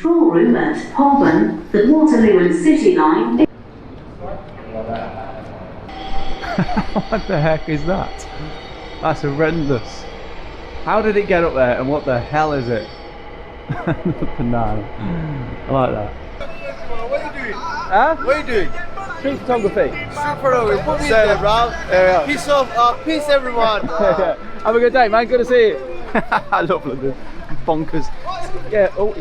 Full room at Holborn, the Waterloo and City line. What the heck is that? That's horrendous. How did it get up there and what the hell is it? Banana. I like that. What are you doing? Huh? What are you doing? Street photography. Super put me in there, bro. Yeah. Peace everyone. Have a good day, man. Good to see you. I love London. Bonkers. Yeah, oh,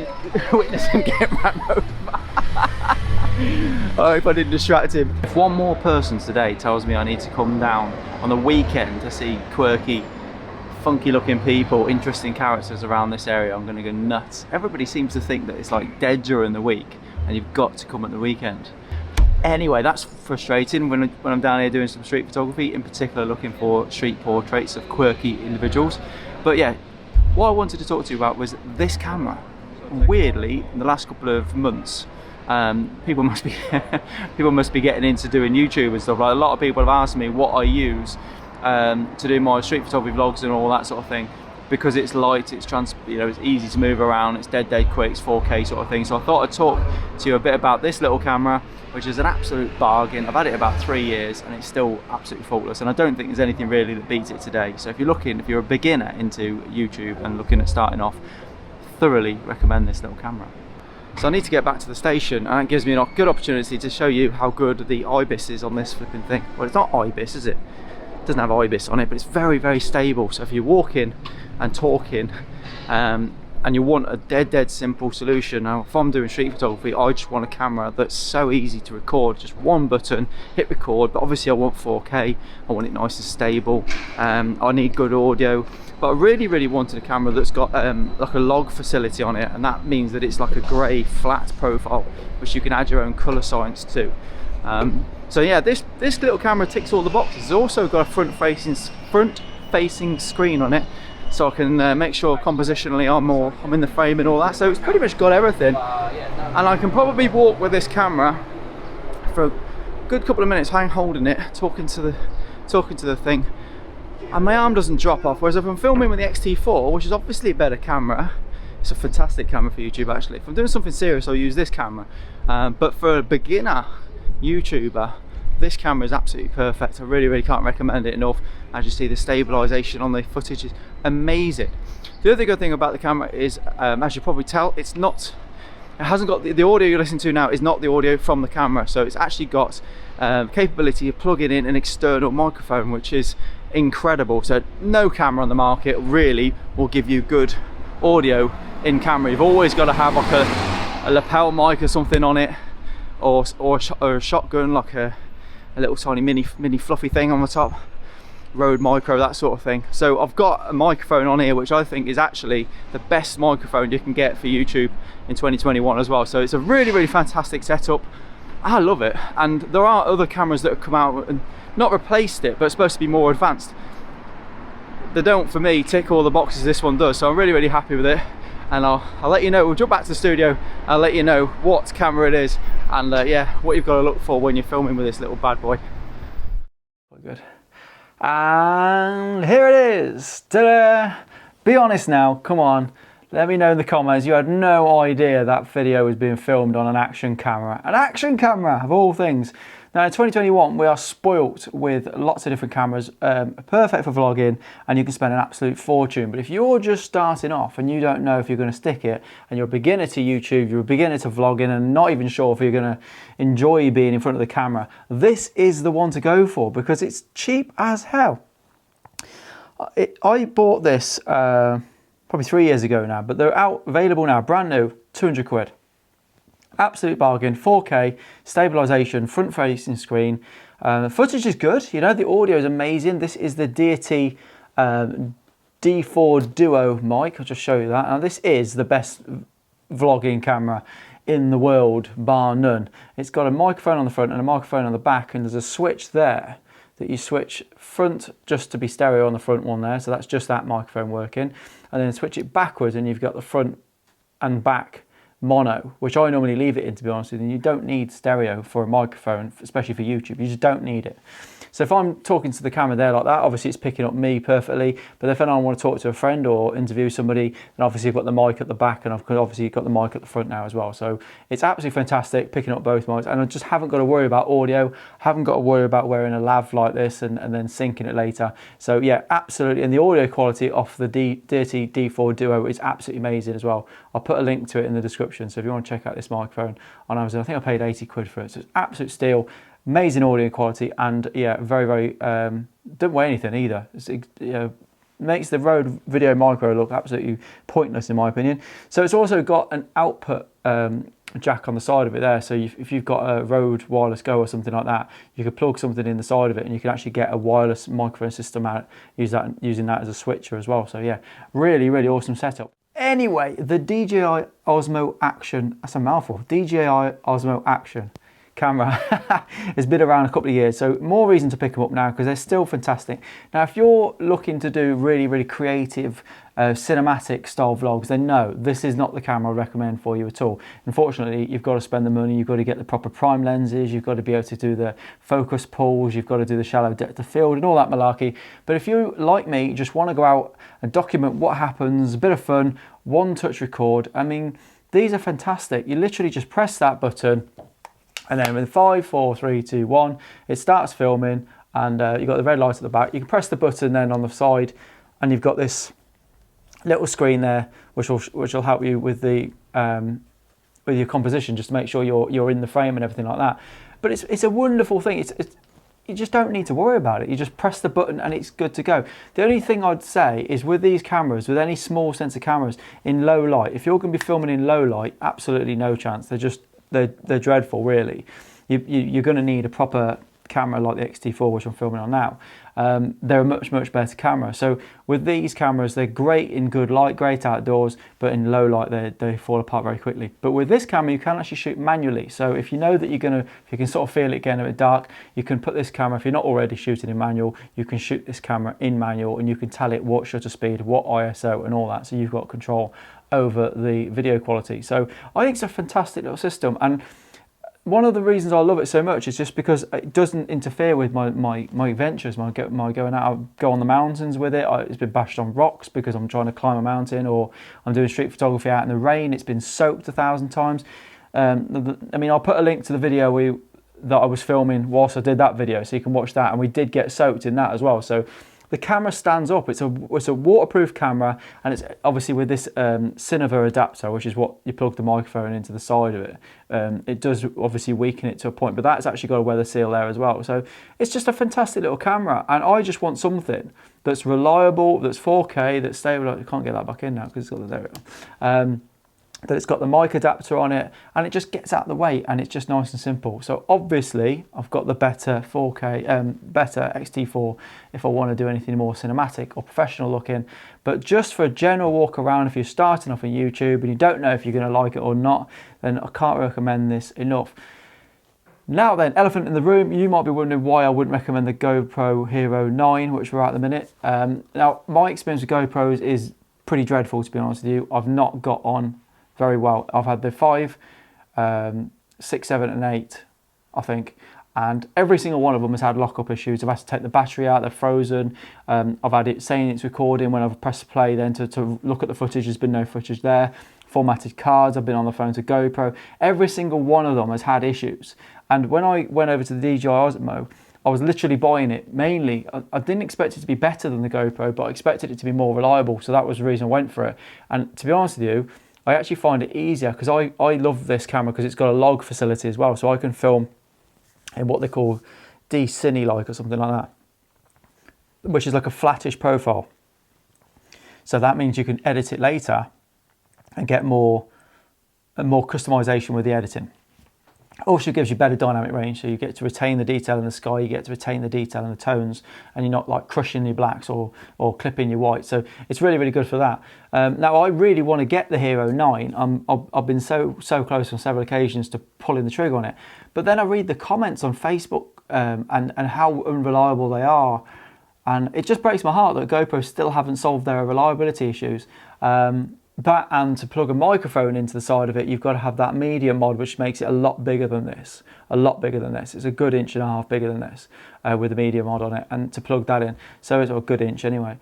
witness him get ran over. I hope I didn't distract him. If one more person today tells me I need to come down on the weekend to see quirky, funky looking people, interesting characters around this area, I'm gonna go nuts. Everybody seems to think that it's like dead during the week and you've got to come at the weekend. Anyway, that's frustrating when I'm down here doing some street photography, in particular looking for street portraits of quirky individuals. But yeah, what I wanted to talk to you about was this camera. Weirdly, in the last couple of months, people must be getting into doing YouTube and stuff. Like, a lot of people have asked me what I use to do my street photography vlogs and all that sort of thing, because it's light, it's it's easy to move around, it's dead quick, it's 4K sort of thing. So I thought I'd talk to you a bit about this little camera, which is an absolute bargain. I've had it about 3 years and it's still absolutely faultless, and I don't think there's anything really that beats it today. So if you're a beginner into YouTube and looking at starting off, thoroughly recommend this little camera. So I need to get back to the station, and it gives me a good opportunity to show you how good the IBIS is on this flipping thing. Well, it's not IBIS, is it? It doesn't have IBIS on it, but it's very stable. So if you're walking and talking and you want a dead simple solution, now if I'm doing street photography, I just want a camera that's so easy to record. Just one button, hit record. But obviously I want 4K, I want it nice and stable, I need good audio. But I really wanted a camera that's got like a log facility on it, and that means that it's like a grey flat profile which you can add your own colour science to. So yeah, this little camera ticks all the boxes. It's also got a front facing screen on it, so I can make sure compositionally I'm in the frame and all that. So it's pretty much got everything, and I can probably walk with this camera for a good couple of minutes, holding it, talking to the thing, and my arm doesn't drop off. Whereas if I'm filming with the X-T4, which is obviously a better camera, it's a fantastic camera for YouTube actually. If I'm doing something serious, I'll use this camera, but for a beginner YouTuber, this camera is absolutely perfect. I really can't recommend it enough. As you see, the stabilisation on the footage is amazing. The other good thing about the camera is, as you probably tell, it hasn't got the audio you're listening to now is not the audio from the camera. So it's actually got capability of plugging in an external microphone, which is incredible. So no camera on the market really will give you good audio in camera. You've always got to have like a lapel mic or something on it, or a shotgun, like a little tiny mini fluffy thing on the top, Rode Micro, that sort of thing. So I've got a microphone on here which I think is actually the best microphone you can get for YouTube in 2021 as well. So it's a really fantastic setup. I love it. And there are other cameras that have come out and not replaced it, but it's supposed to be more advanced. They don't, for me, tick all the boxes this one does. So I'm really happy with it, and I'll let you know. We'll jump back to the studio, I'll let you know what camera it is, and yeah, what you've got to look for when you're filming with this little bad boy. Quite good. And here it is. Ta-da! Be honest now, come on. Let me know in the comments, you had no idea that video was being filmed on an action camera. An action camera, of all things. Now in 2021, we are spoilt with lots of different cameras, perfect for vlogging, and you can spend an absolute fortune. But if you're just starting off and you don't know if you're going to stick it, and you're a beginner to YouTube, you're a beginner to vlogging, and not even sure if you're going to enjoy being in front of the camera, this is the one to go for, because it's cheap as hell. I bought this probably 3 years ago now, but they're out available now, brand new, 200 quid. Absolute bargain, 4K, stabilisation, front facing screen. The footage is good, you know, the audio is amazing. This is the Deity D4 Duo mic, I'll just show you that. Now this is the best vlogging camera in the world, bar none. It's got a microphone on the front and a microphone on the back, and there's a switch there that you switch front just to be stereo on the front one there, so that's just that microphone working, and then switch it backwards and you've got the front and back mono, which I normally leave it in, to be honest with you. You don't need stereo for a microphone, especially for YouTube. You just don't need it. So if I'm talking to the camera there like that, obviously it's picking up me perfectly. But if I want to talk to a friend or interview somebody, then obviously I've got the mic at the back, and I've obviously got the mic at the front now as well. So it's absolutely fantastic, picking up both mics, and I just haven't got to worry about audio. Haven't got to worry about wearing a lav like this and then syncing it later. So yeah, absolutely. And the audio quality off the Dirty D4 Duo is absolutely amazing as well. I'll put a link to it in the description. So if you want to check out this microphone on Amazon, I think I paid 80 quid for it. So it's absolute steal. Amazing audio quality, and yeah, very, very, don't weigh anything either. It's, makes the Rode Video Micro look absolutely pointless in my opinion. So it's also got an output jack on the side of it there. So if you've got a Rode Wireless Go or something like that, you could plug something in the side of it and you can actually get a wireless microphone system out, using that as a switcher as well. So yeah, really, really awesome setup. Anyway, the DJI Osmo Action, that's a mouthful, DJI Osmo Action camera has been around a couple of years, so more reason to pick them up now because they're still fantastic. Now if you're looking to do really, really creative cinematic style vlogs, then no, this is not the camera I recommend for you at all. Unfortunately, you've got to spend the money, you've got to get the proper prime lenses, you've got to be able to do the focus pulls, you've got to do the shallow depth of field and all that malarkey. But if you, like me, just want to go out and document what happens, a bit of fun, one touch record, I mean, these are fantastic. You literally just press that button, and then with 5, 4, 3, 2, 1, it starts filming, and you've got the red light at the back. You can press the button then on the side, and you've got this little screen there, which will help you with the with your composition, just to make sure you're in the frame and everything like that. But it's a wonderful thing. You just don't need to worry about it. You just press the button and it's good to go. The only thing I'd say is with these cameras, with any small sensor cameras in low light, if you're going to be filming in low light, absolutely no chance. They're dreadful, really. You're going to need a proper camera like the X-T4, which I'm filming on now. They're a much, much better camera. So with these cameras, they're great in good light, great outdoors, but in low light, they fall apart very quickly. But with this camera, you can actually shoot manually. So if you know that if you can sort of feel it getting a bit dark, you can put this camera, if you're not already shooting in manual, you can shoot this camera in manual, and you can tell it what shutter speed, what ISO and all that. So you've got control over the video quality. So I think it's a fantastic little system, and one of the reasons I love it so much is just because it doesn't interfere with my ventures, my going out. I go on the mountains with it. It's been bashed on rocks because I'm trying to climb a mountain, or I'm doing street photography out in the rain. It's been soaked 1,000 times. I mean, I'll put a link to the video that I was filming whilst I did that video, so you can watch that, and we did get soaked in that as well. So the camera stands up. It's a waterproof camera, and it's obviously with this Cineva adapter, which is what you plug the microphone into the side of it. It does obviously weaken it to a point, but that's actually got a weather seal there as well. So it's just a fantastic little camera, and I just want something that's reliable, that's 4K, that's stable. I can't get that back in now because it's got the there. That it's got the mic adapter on it, and it just gets out of the way, and it's just nice and simple. So obviously I've got the better 4K, better X-T4 if I want to do anything more cinematic or professional looking. But just for a general walk around, if you're starting off on YouTube and you don't know if you're going to like it or not, then I can't recommend this enough. Now then, elephant in the room, you might be wondering why I wouldn't recommend the GoPro Hero 9, which we're at the minute. Now, my experience with GoPros is pretty dreadful, to be honest with you. I've not got on very well. I've had the 5, 6, 7 and 8, I think, and every single one of them has had lockup issues. I've had to take the battery out, they're frozen. I've had it saying it's recording when I've pressed play then to look at the footage, there's been no footage there. Formatted cards, I've been on the phone to GoPro. Every single one of them has had issues. And when I went over to the DJI Osmo, I was literally buying it mainly. I didn't expect it to be better than the GoPro, but I expected it to be more reliable, so that was the reason I went for it. And to be honest with you, I actually find it easier because I love this camera because it's got a log facility as well, so I can film in what they call D-Cine like or something like that, which is like a flattish profile. So that means you can edit it later and get more customization with the editing. Also gives you better dynamic range, so you get to retain the detail in the sky, you get to retain the detail in the tones, and you're not like crushing your blacks or clipping your whites. So it's really, really good for that. Now I really want to get the Hero 9. I've been so close on several occasions to pulling the trigger on it, but then I read the comments on Facebook and how unreliable they are, and it just breaks my heart that GoPro still haven't solved their reliability issues. that, and to plug a microphone into the side of it, you've got to have that media mod, which makes it a lot bigger than this. A lot bigger than this. It's a good 1.5 inches bigger than this with a media mod on it, and to plug that in. So it's a good inch anyway.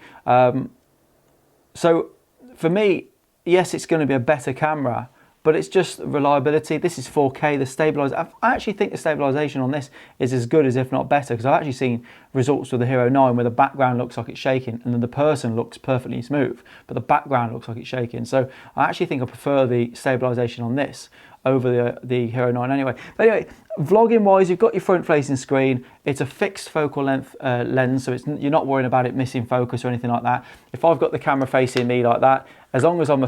So for me, yes, it's going to be a better camera, but it's just reliability. This is 4K, the stabilised. I actually think the stabilisation on this is as good as, if not better, because I've actually seen results with the Hero 9 where the background looks like it's shaking and then the person looks perfectly smooth, but the background looks like it's shaking. So I actually think I prefer the stabilisation on this over the Hero 9 anyway. But anyway, vlogging wise, you've got your front facing screen. It's a fixed focal length lens, so you're not worrying about it missing focus or anything like that. If I've got the camera facing me like that, as long as I'm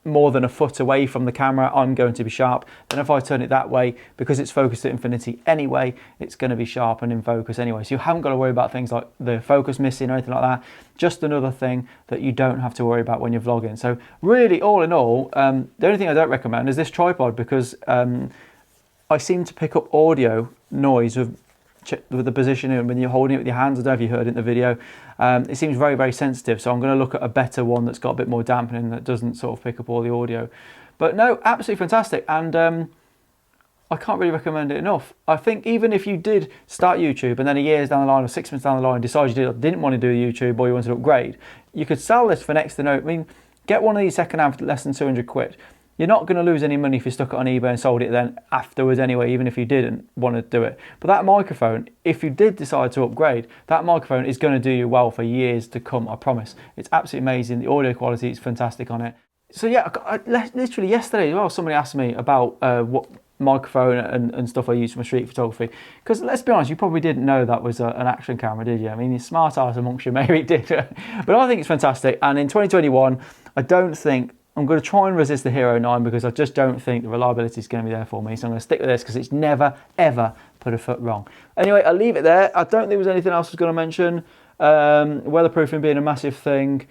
more than a foot away from the camera, I'm going to be sharp. Then if I turn it that way, because it's focused at infinity anyway, it's going to be sharp and in focus anyway. So you haven't got to worry about things like the focus missing or anything like that. Just another thing that you don't have to worry about when you're vlogging. So really, all in all, the only thing I don't recommend is this tripod, because I seem to pick up audio noise with the positioning when you're holding it with your hands. I don't know if you heard it in the video. It seems very, very sensitive, so I'm going to look at a better one that's got a bit more dampening, that doesn't sort of pick up all the audio. But no, absolutely fantastic, and I can't really recommend it enough. I think even if you did start YouTube and then a year's down the line or 6 months down the line decide you didn't want to do YouTube or you wanted to upgrade, you could sell this for next to no. I mean, get one of these second hand for less than 200 quid. You're not going to lose any money if you stuck it on eBay and sold it then afterwards anyway, even if you didn't want to do it. But that microphone, if you did decide to upgrade, that microphone is going to do you well for years to come, I promise. It's absolutely amazing. The audio quality is fantastic on it. So yeah, literally yesterday as well, somebody asked me about what microphone and stuff I use for my street photography. Because let's be honest, you probably didn't know that was an action camera, did you? I mean, the smart ass amongst you maybe did. But I think it's fantastic. And in 2021, I don't think I'm going to try and resist the Hero 9 because I just don't think the reliability is going to be there for me. So I'm going to stick with this because it's never, ever put a foot wrong. Anyway, I'll leave it there. I don't think there was anything else I was going to mention. Weatherproofing being a massive thing.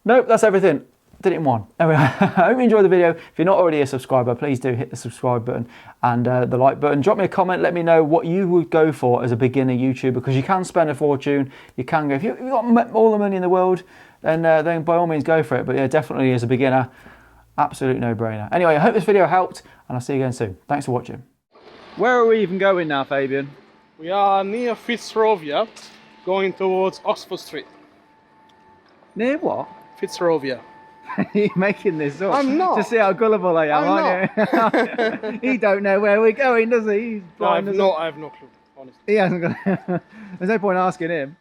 Nope, that's everything. Did it in one. Anyway, I hope you enjoyed the video. If you're not already a subscriber, please do hit the subscribe button and the like button. Drop me a comment. Let me know what you would go for as a beginner YouTuber, because you can spend a fortune. You can go, if you've got all the money in the world, then by all means go for it. But yeah, definitely as a beginner, absolute no-brainer. Anyway, I hope this video helped, and I'll see you again soon. Thanks for watching. Where are we even going now, Fabian? We are near Fitzrovia, going towards Oxford Street. Near what? Fitzrovia. You're making this up. I'm not. To see how gullible I am, aren't you? He don't know where we're going, does he? He's blind, I have no clue, honestly. He hasn't got. There's no point asking him.